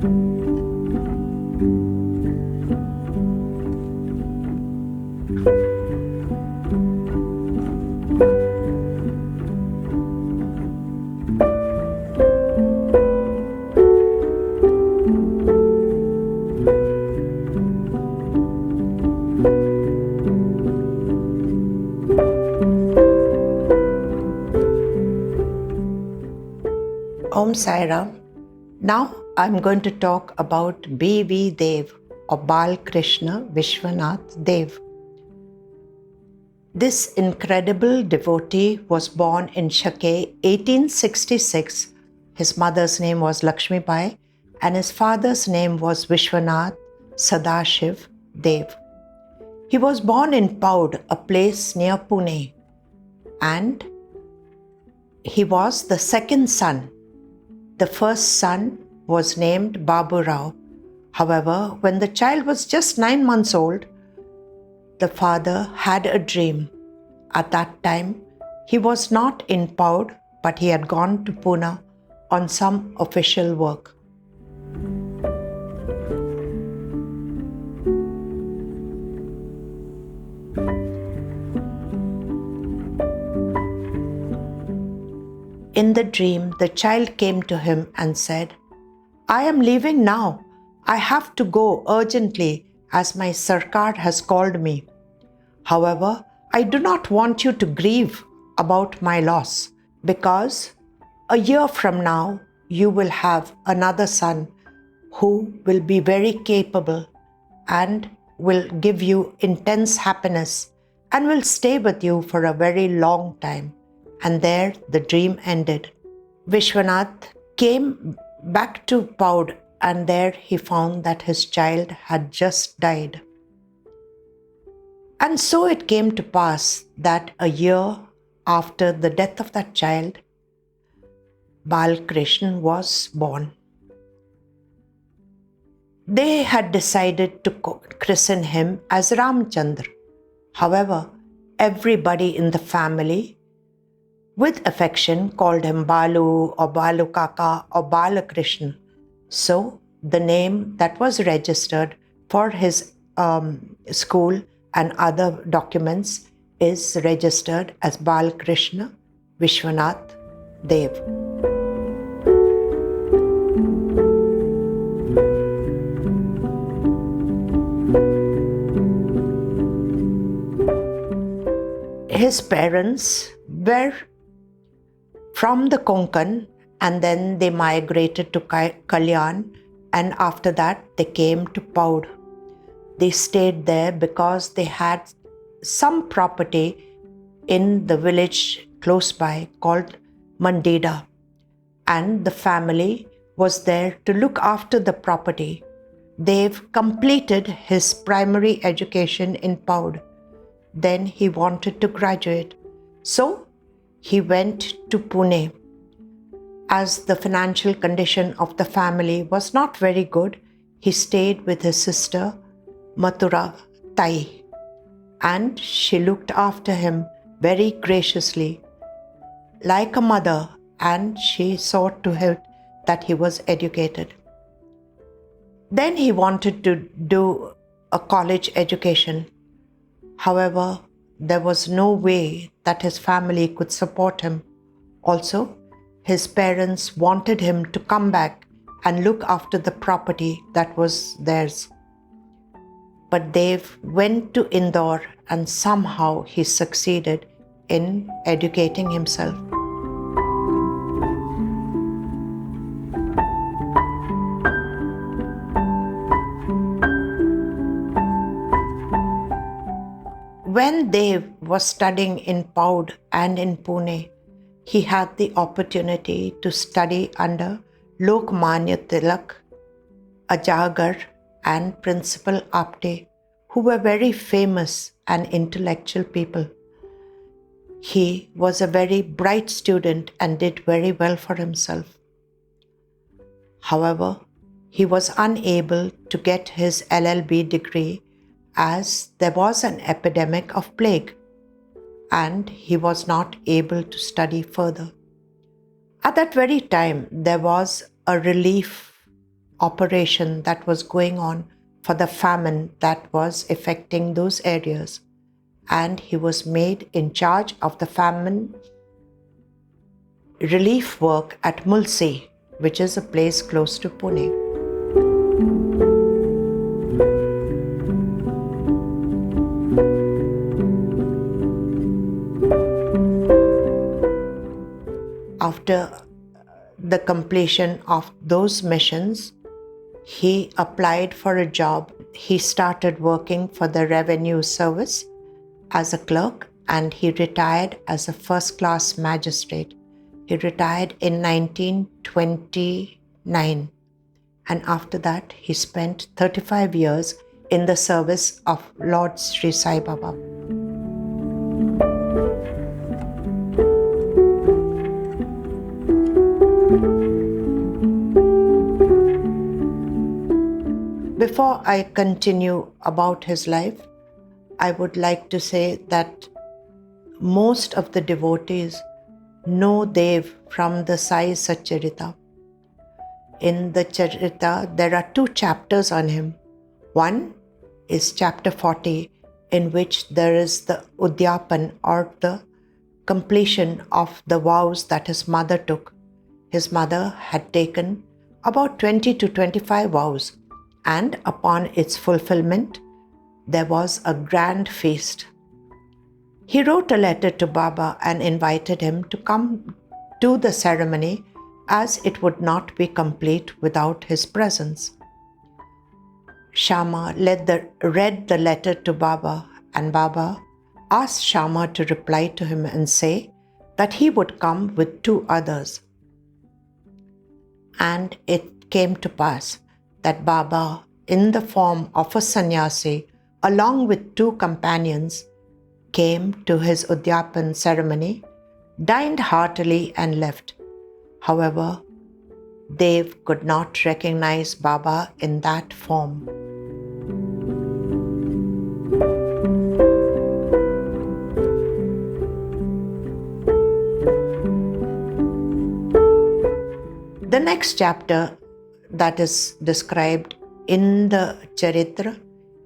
Om Sai Ram. Now I'm going to talk about B.V. Dev or Bal Krishna Vishwanath Dev. This incredible devotee was born in Shake 1866. His mother's name was Lakshmi Bai and his father's name was Vishwanath Sadashiv Dev. He was born in Paud, a place near Pune, and he was the second son. The first son was named Babu Rao. However, when the child was just 9 months old, the father had a dream. At that time, he was not in Paud, but he had gone to Pune on some official work. In the dream, the child came to him and said, "I am leaving now. I have to go urgently as my Sarkar has called me. However, I do not want you to grieve about my loss because a year from now you will have another son who will be very capable and will give you intense happiness and will stay with you for a very long time." And there the dream ended. Vishwanath came back to Paud and there he found that his child had just died. And so it came to pass that a year after the death of that child, Bal Krishna was born. They had decided to christen him as Ramchandra. However, everybody in the family with affection called him Balu or Balu Kaka or Balakrishna. So the name that was registered for his school and other documents is registered as Bal Krishna Vishwanath Dev. His parents were from the Konkan and then they migrated to Kalyan and after that they came to Paud. They stayed there because they had some property in the village close by called Mandida and the family was there to look after the property. They've completed his primary education in Paud. Then he wanted to graduate. So he went to Pune. As the financial condition of the family was not very good, he stayed with his sister Mathura Tai and she looked after him very graciously like a mother and she saw to it that he was educated. Then he wanted to do a college education. However, there was no way that his family could support him. Also, his parents wanted him to come back and look after the property that was theirs. But Dev went to Indore and somehow he succeeded in educating himself. When Dev was studying in Paud and in Pune, he had the opportunity to study under Lokmanya Tilak, Ajagar and Principal Apte, who were very famous and intellectual people. He was a very bright student and did very well for himself. However, he was unable to get his LLB degree as there was an epidemic of plague and he was not able to study further. At that very time, there was a relief operation that was going on for the famine that was affecting those areas. And he was made in charge of the famine relief work at Mulsi, which is a place close to Pune. After the completion of those missions, he applied for a job. He started working for the revenue service as a clerk, and he retired as a first-class magistrate. He retired in 1929, and after that he spent 35 years in the service of Lord Sri Sai Baba. Before I continue about his life, I would like to say that most of the devotees know Dev from the Sai Satcharita. In the Charita, there are 2 chapters on him. One is chapter 40, in which there is the Udyapan, or the completion of the vows that his mother took. His mother had taken about 20 to 25 vows, and upon its fulfillment, there was a grand feast. He wrote a letter to Baba and invited him to come to the ceremony, as it would not be complete without his presence. Shama read the letter to Baba, and Baba asked Shama to reply to him and say that he would come with 2 others. And it came to pass that Baba, in the form of a sannyasi, along with 2 companions, came to his Udyapan ceremony, dined heartily and left. However, Dev could not recognize Baba in that form. The next chapter that is described in the Charitra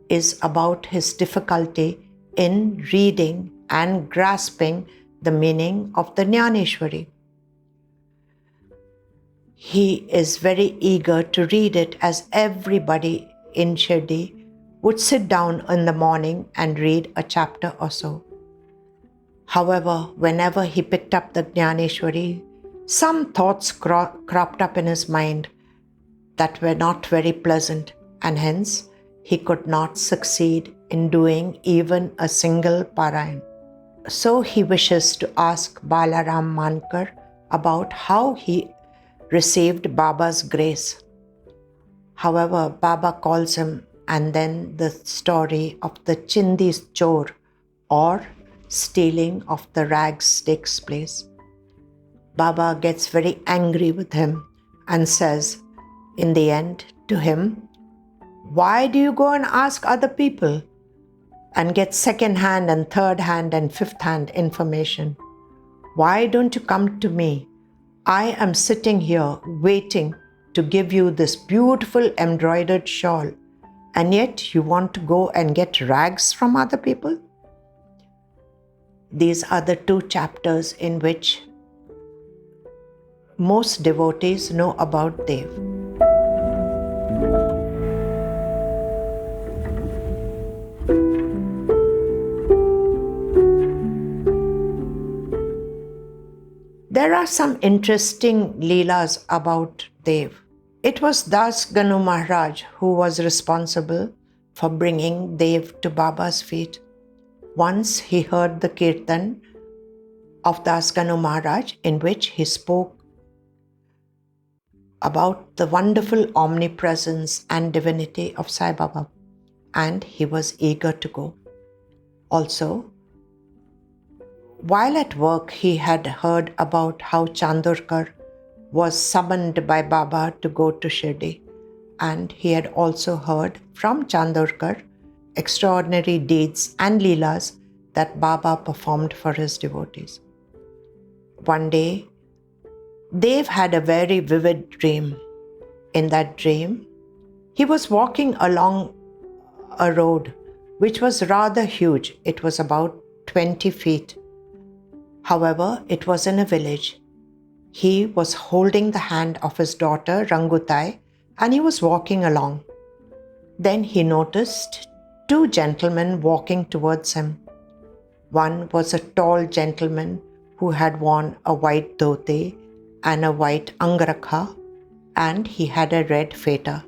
is about his difficulty in reading and grasping the meaning of the Jnaneshwari. He is very eager to read it, as everybody in Shirdi would sit down in the morning and read a chapter or so. However, whenever he picked up the Jnaneshwari, some thoughts cropped up in his mind that were not very pleasant, and hence he could not succeed in doing even a single Parayan. So he wishes to ask Balaram Mankar about how he received Baba's grace. However, Baba calls him, and then the story of the Chindi Chor, or stealing of the rags, takes place. Baba gets very angry with him and says in the end to him, "Why do you go and ask other people and get second-hand and third-hand and fifth-hand information? Why don't you come to me? I am sitting here waiting to give you this beautiful embroidered shawl, and yet you want to go and get rags from other people?" These are the 2 chapters in which most devotees know about Dev. There are some interesting leelas about Dev. It was Das Ganu Maharaj who was responsible for bringing Dev to Baba's feet. Once he heard the kirtan of Das Ganu Maharaj, in which he spoke about the wonderful omnipresence and divinity of Sai Baba, and he was eager to go. Also, while at work, he had heard about how Chandorkar was summoned by Baba to go to Shirdi, and he had also heard from Chandorkar extraordinary deeds and leelas that Baba performed for his devotees. One day, Dev had a very vivid dream. in that dream, he was walking along a road which was rather huge. It was about 20 feet. However, it was in a village. He was holding the hand of his daughter Rangutai and he was walking along. Then he noticed two gentlemen walking towards him. One was a tall gentleman who had worn a white dhoti and a white angarakha, and he had a red feta.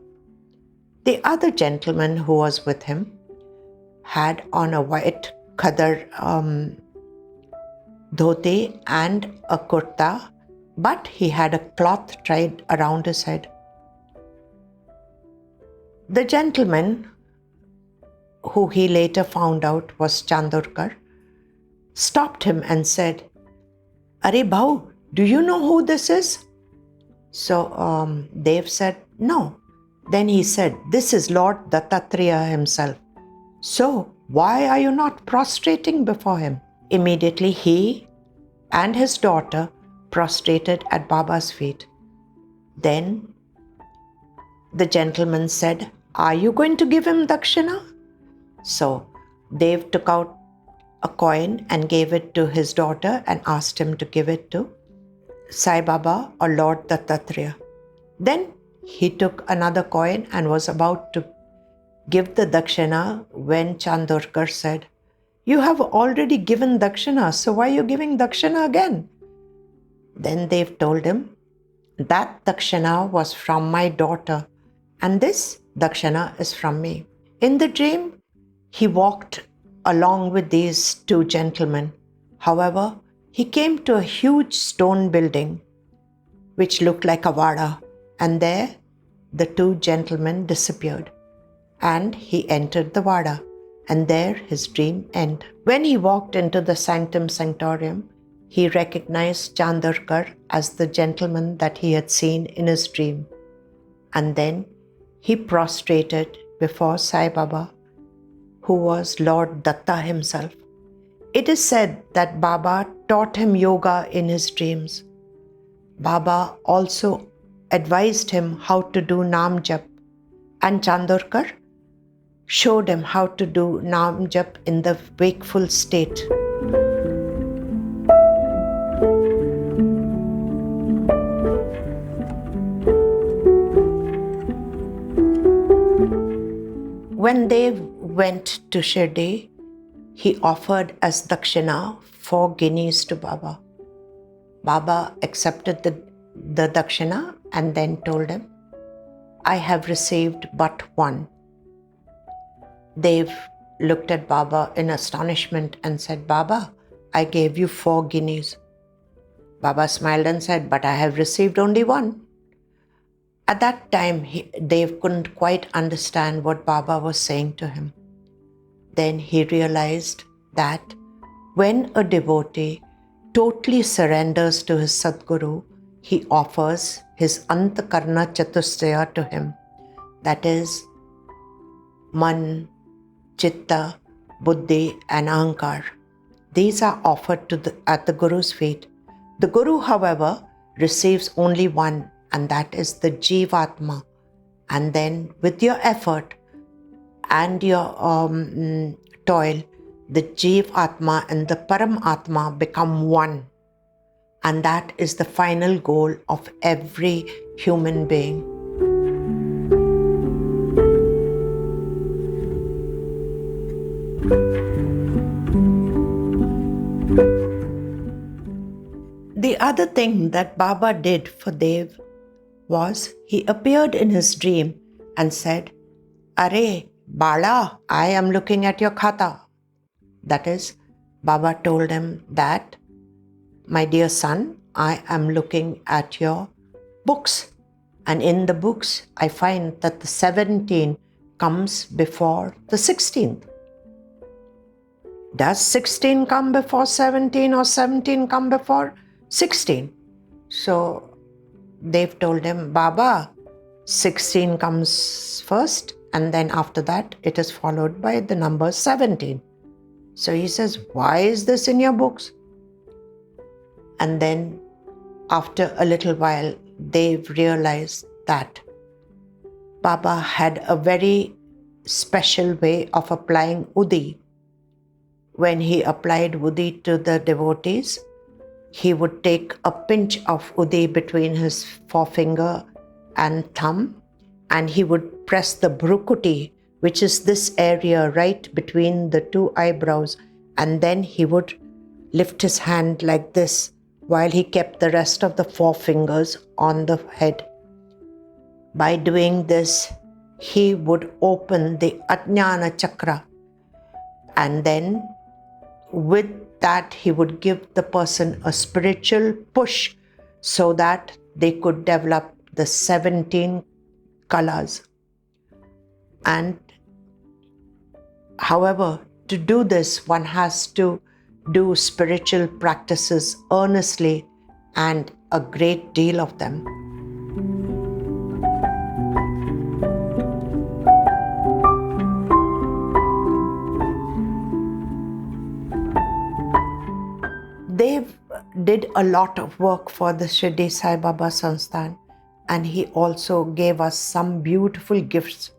The other gentleman who was with him had on a white khadar dhoti and a kurta, but he had a cloth tied around his head. The gentleman, who he later found out was Chandorkar, stopped him and said, "Are Bhau, do you know who this is?" So Dev said, "No." Then he said, "This is Lord Dattatreya himself. So why are you not prostrating before him?" Immediately he and his daughter prostrated at Baba's feet. Then the gentleman said, "Are you going to give him dakshina?" So Dev took out a coin and gave it to his daughter and asked him to give it to Sai Baba or Lord Dattatreya. Then he took another coin and was about to give the dakshina when Chandorkar said, "You have already given dakshina, so why are you giving dakshina again?" Then Dev told him, "That dakshina was from my daughter and this dakshina is from me." In the dream, he walked along with these two gentlemen. However, he came to a huge stone building which looked like a vada, and there the two gentlemen disappeared. And he entered the vada, and there his dream ended. When he walked into the sanctum sanctorum, he recognized Chandorkar as the gentleman that he had seen in his dream. And then he prostrated before Sai Baba, who was Lord Datta himself. It is said that Baba taught him yoga in his dreams. Baba also advised him how to do Nam Jap, and Chandorkar showed him how to do Nam Jap in the wakeful state. When they went to Shirdi, he offered as dakshina 4 guineas to Baba. Baba accepted the dakshina and then told him, "I have received but 1. Dev looked at Baba in astonishment and said, "Baba, I gave you 4 guineas. Baba smiled and said, "But I have received only 1. At that time, Dev couldn't quite understand what Baba was saying to him. Then he realized that when a devotee totally surrenders to his Sadguru, he offers his Antakarna Chatusraya to him. That is, Man, Chitta, Buddhi and Ahankar. These are offered at the Guru's feet. The Guru, however, receives only one, and that is the Jivatma. And then with your effort and your toil, the Jivatma and the Paramatma become one. And that is the final goal of every human being. The other thing that Baba did for Dev was he appeared in his dream and said, "Are, Bala, I am looking at your khata." That is, Baba told him that, "My dear son, I am looking at your books. And in the books, I find that the 17 comes before the 16th. Does 16 come before 17 or 17 come before 16? So they've told him, "Baba, 16 comes first, and then after that it is followed by the number 17. So he says, "Why is this in your books?" And then after a little while, they've realized that Baba had a very special way of applying Udi. When he applied Udi to the devotees, he would take a pinch of Udi between his forefinger and thumb, and he would press the Bhrukuti, which is this area right between the two eyebrows, and then he would lift his hand like this while he kept the rest of the forefingers on the head. By doing this, he would open the Ajnana Chakra, and then with that he would give the person a spiritual push so that they could develop the 17 colors. And however, to do this, one has to do spiritual practices earnestly, and a great deal of them. They did a lot of work for the Shirdi Sai Baba Sansthan, and he also gave us some beautiful gifts.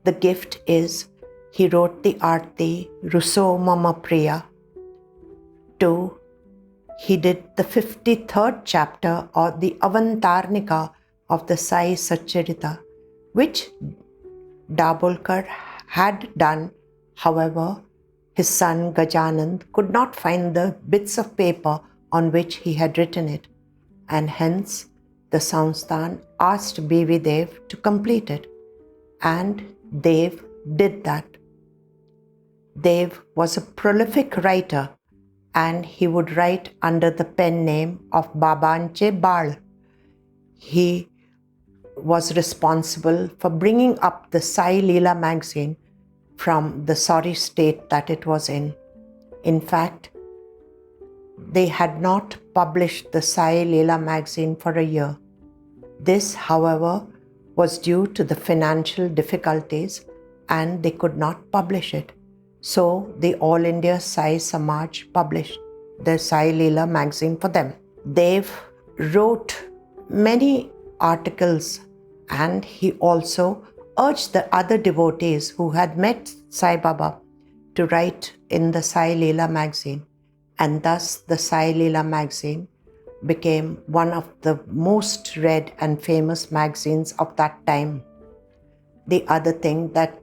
The gift is, he wrote the Aarti Ruso Mama Priya. 2. He did the 53rd chapter or the Avantarnika of the Sai Satcharita, which Dabholkar had done. However, his son Gajanand could not find the bits of paper on which he had written it, and hence the Sansthan asked B.V. Dev to complete it, and Dev did that. Dev was a prolific writer, and he would write under the pen name of Babanche Bal. He was responsible for bringing up the Sai Leela magazine from the sorry state that it was in. In fact, they had not published the Sai Leela magazine for a year. This, however, was due to the financial difficulties, and they could not publish it. So the All India Sai Samaj published the Sai Leela magazine for them. Dev wrote many articles, and he also urged the other devotees who had met Sai Baba to write in the Sai Leela magazine, and thus the Sai Leela magazine became one of the most read and famous magazines of that time. The other thing that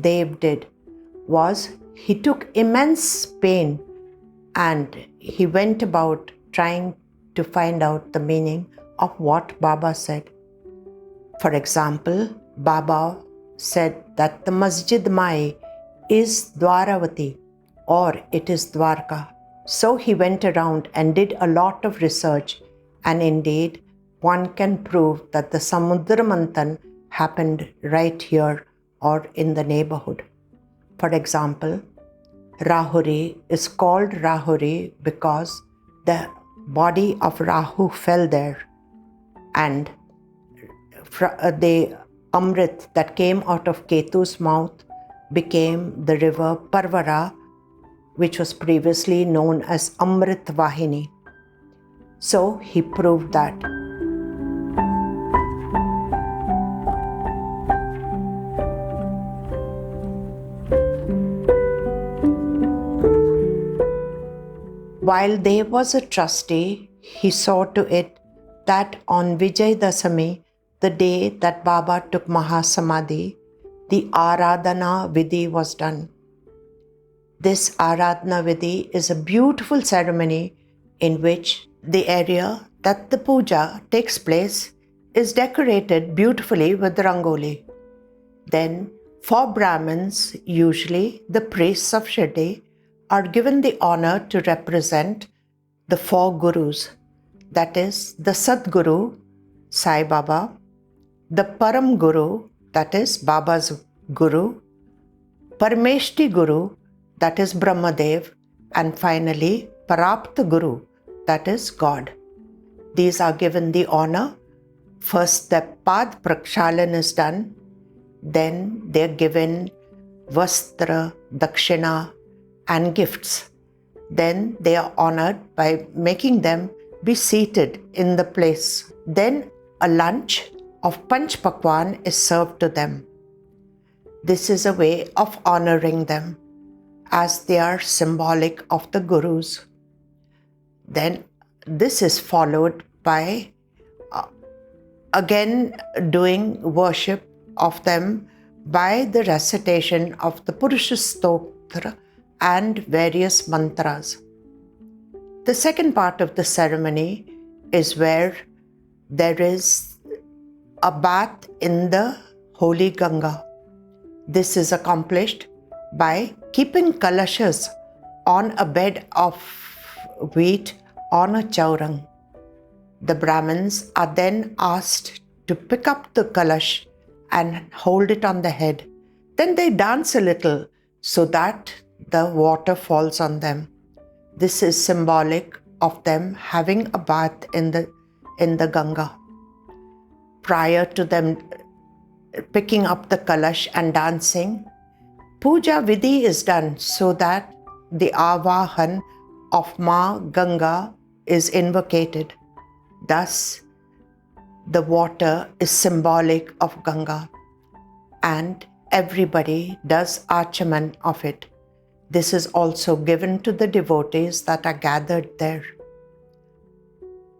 Dev did was he took immense pain, and he went about trying to find out the meaning of what Baba said. For example, Baba said that the Masjid Mai is Dwaravati, or it is Dwarka. So he went around and did a lot of research, and indeed one can prove that the Samudra Manthan happened right here or in the neighborhood. For example, Rahuri is called Rahuri because the body of Rahu fell there, and the Amrit that came out of Ketu's mouth became the river Parvara, which was previously known as Amrit Vahini. So he proved that. While Dev was a trustee, he saw to it that on Vijay Dasami, the day that Baba took Mahasamadhi, the Aradhana Vidhi was done. This Aradhana Vidhi is a beautiful ceremony in which the area that the puja takes place is decorated beautifully with rangoli. Then, for Brahmins, usually the priests of Shirdi are given the honor to represent the 4 gurus, that is, the Sadguru, Sai Baba, the Param Guru, that is Baba's Guru, Parameshti Guru, that is Brahmadev, and finally Parapta Guru, that is God. These are given the honor. First the Pad Prakshalan is done, then they are given Vastra, Dakshina and gifts. Then they are honored by making them be seated in the place. Then a lunch of Panch Pakwan is served to them. This is a way of honoring them as they are symbolic of the Gurus. Then this is followed by again doing worship of them by the recitation of the Purusha Stotra and various mantras. The second part of the ceremony is where there is a bath in the holy Ganga. This is accomplished by keeping kalashas on a bed of wheat on a chaurang. The Brahmins are then asked to pick up the kalash and hold it on the head. Then they dance a little so that the water falls on them. This is symbolic of them having a bath in the Ganga. Prior to them picking up the kalash and dancing, puja vidhi is done so that the avahan of Ma Ganga is invocated. Thus, the water is symbolic of Ganga and everybody does achaman of it. This is also given to the devotees that are gathered there.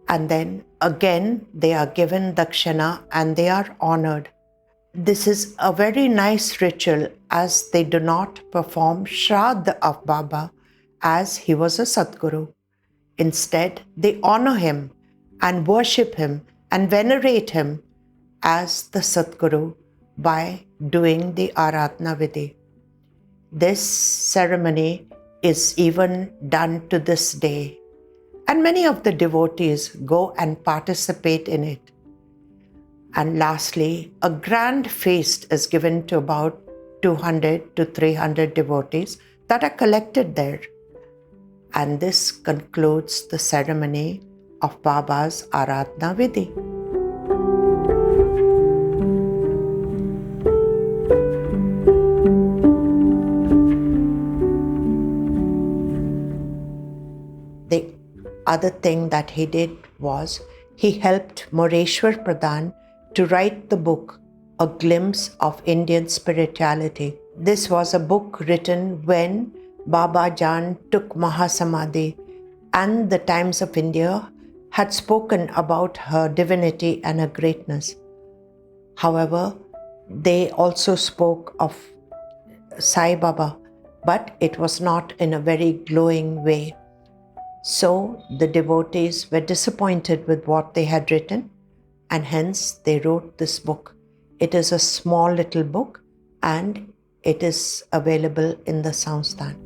And then again they are given dakshana and they are honored. This is a very nice ritual as they do not perform Shraddha of Baba as he was a Sadguru. Instead, they honor him and worship him and venerate him as the Sadguru by doing the Aradhana Vidhi. This ceremony is even done to this day, and many of the devotees go and participate in it. And lastly, a grand feast is given to about 200 to 300 devotees that are collected there. And this concludes the ceremony of Baba's Aradhana Vidhi. The other thing that he did was he helped Moreshwar Pradhan to write the book, A Glimpse of Indian Spirituality. This was a book written when Baba Jan took Mahasamadhi and the Times of India had spoken about her divinity and her greatness. However, they also spoke of Sai Baba, but it was not in a very glowing way. So the devotees were disappointed with what they had written, and hence they wrote this book. It is a small little book and it is available in the Sansthan.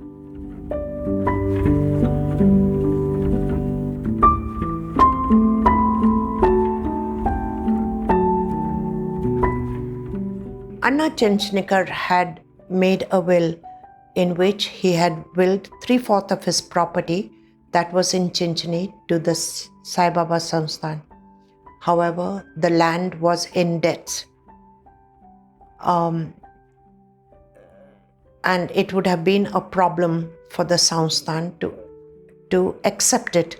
Anna Chanchnikar had made a will in which he had willed 3/4 of his property that was in Chinchini to the Sai Baba Sansthan. However, the land was in debts. And it would have been a problem for the Sansthan to accept it,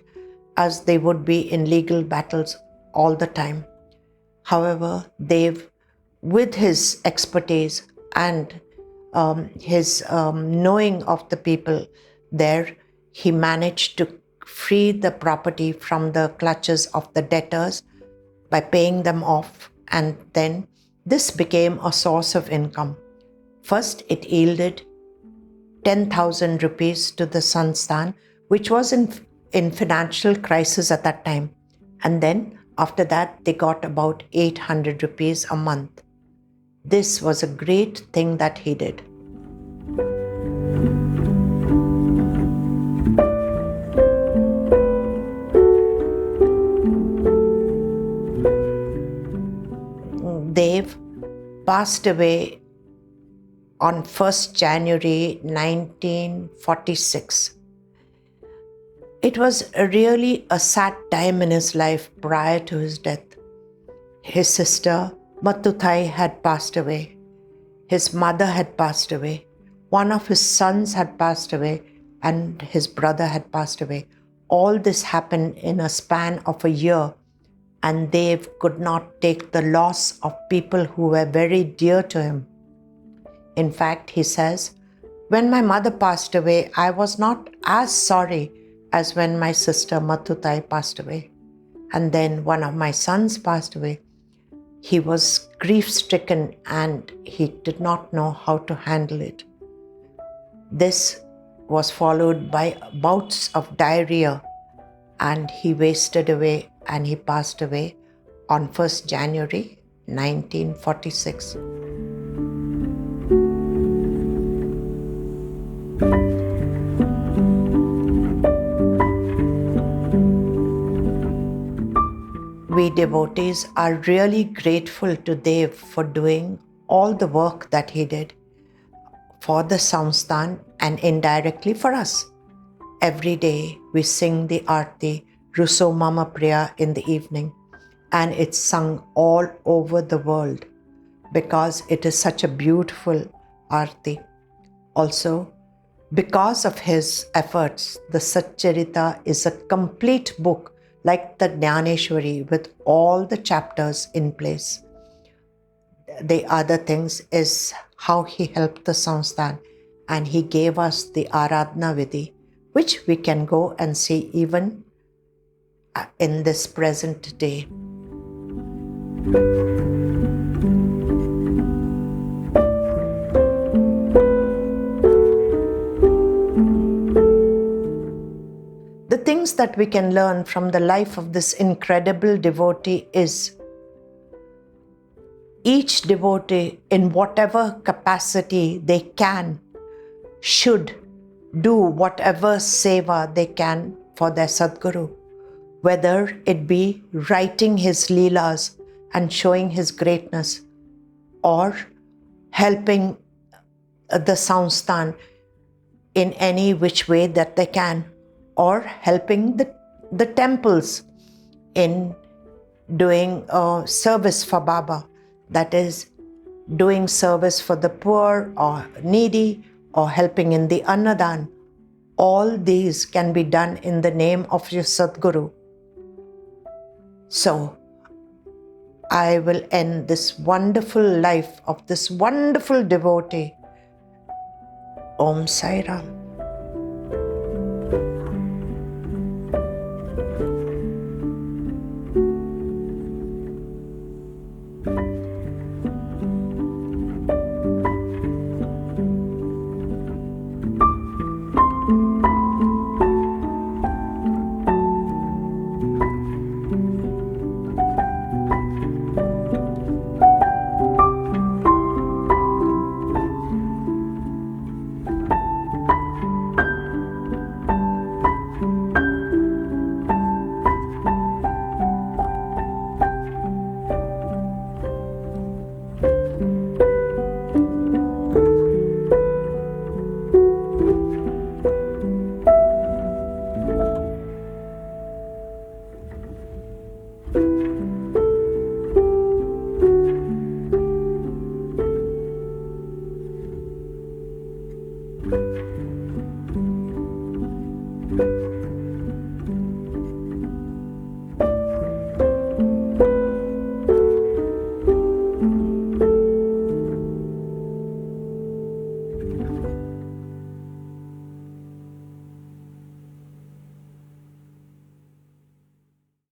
as they would be in legal battles all the time. However, Dev, with his expertise and his knowing of the people there, he managed to free the property from the clutches of the debtors by paying them off, and then this became a source of income. First, it yielded 10,000 rupees to the Sansthan, which was in financial crisis at that time. And then after that, they got about 800 rupees a month. This was a great thing that he did. Dev passed away on 1st January 1946. It was really a sad time in his life prior to his death. His sister Matuthai had passed away. His mother had passed away. One of his sons had passed away, and his brother had passed away. All this happened in a span of a year, and Dev could not take the loss of people who were very dear to him. In fact, he says, when my mother passed away, I was not as sorry as when my sister Matutai passed away. And then one of my sons passed away. He was grief-stricken and he did not know how to handle it. This was followed by bouts of diarrhea, and he wasted away and he passed away on 1st January 1946. We devotees are really grateful to Dev for doing all the work that he did for the Samsthan and indirectly for us. Every day we sing the Aarti Russo Mama Priya in the evening, and it's sung all over the world because it is such a beautiful Aarti. Also, because of his efforts, the Satcharita is a complete book like the Jnaneshwari with all the chapters in place. The other things is how he helped the Samsthan, and he gave us the Aradhana Vidhi, which we can go and see even in this present day. The things that we can learn from the life of this incredible devotee is each devotee, in whatever capacity they can, should do whatever seva they can for their Sadguru, whether it be writing his Leelas and showing his greatness, or helping the Samsthan in any which way that they can, or helping the temples in doing service for Baba, that is, doing service for the poor or needy, or helping in the Annadan. All these can be done in the name of your Sadguru. So, I will end this wonderful life of this wonderful devotee. Om Sai Ram.